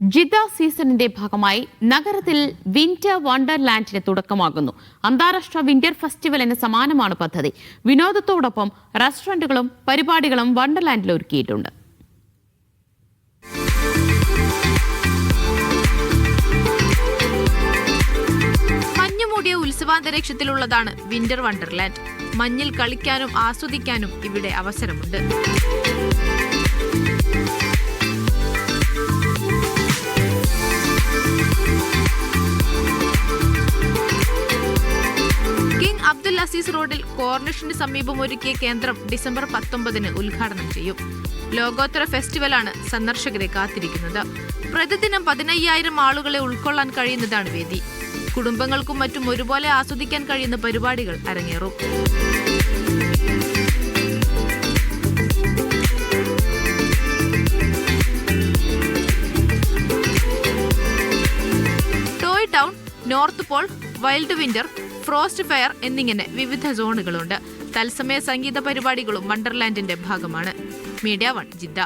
Jeddah സീസണിന്റെ ഭാഗമായി നഗരത്തിൽ വിന്റർ വണ്ടർലാൻഡിന് തുടക്കമാകുന്നു. അന്താരാഷ്ട്ര വിന്റർ ഫെസ്റ്റിവലിന് സമാനമാണ് പദ്ധതി. വിനോദത്തോടൊപ്പം റെസ്റ്റോറന്റുകളും പരിപാടികളും വണ്ടർലാൻഡിൽ ഒരുക്കിയിട്ടുണ്ട്. മഞ്ഞുമൂടിയ ഉത്സവാന്തരീക്ഷത്തിലുള്ളതാണ് വിന്റർ വണ്ടർലാൻഡ്. മഞ്ഞിൽ കളിക്കാനും ആസ്വദിക്കാനും ഇവിടെ അവസരമുണ്ട്. അബ്ദുൽ അസീസ് റോഡിൽ കോർണിഷിന് സമീപം ഒരുക്കിയ കേന്ദ്രം ഡിസംബർ 19 ഉദ്ഘാടനം ചെയ്യും. ലോകോത്തര ഫെസ്റ്റിവലാണ് സന്ദർശകരെ കാത്തിരിക്കുന്നത്. പ്രതിദിനം 15,000 ആളുകളെ ഉൾക്കൊള്ളാൻ കഴിയുന്നതാണ് വേദി. കുടുംബങ്ങൾക്കും മറ്റും ഒരുപോലെ ആസ്വദിക്കാൻ കഴിയുന്ന പരിപാടികൾ അരങ്ങേറും. Toy town, north Paul, wild winter, frost fair എന്നിങ്ങനെ വിവിധ സോണുകളുണ്ട്. തത്സമയ സംഗീത പരിപാടികളും വണ്ടർലാൻഡിന്റെ ഭാഗമാണ്. Media 1 Jeddah.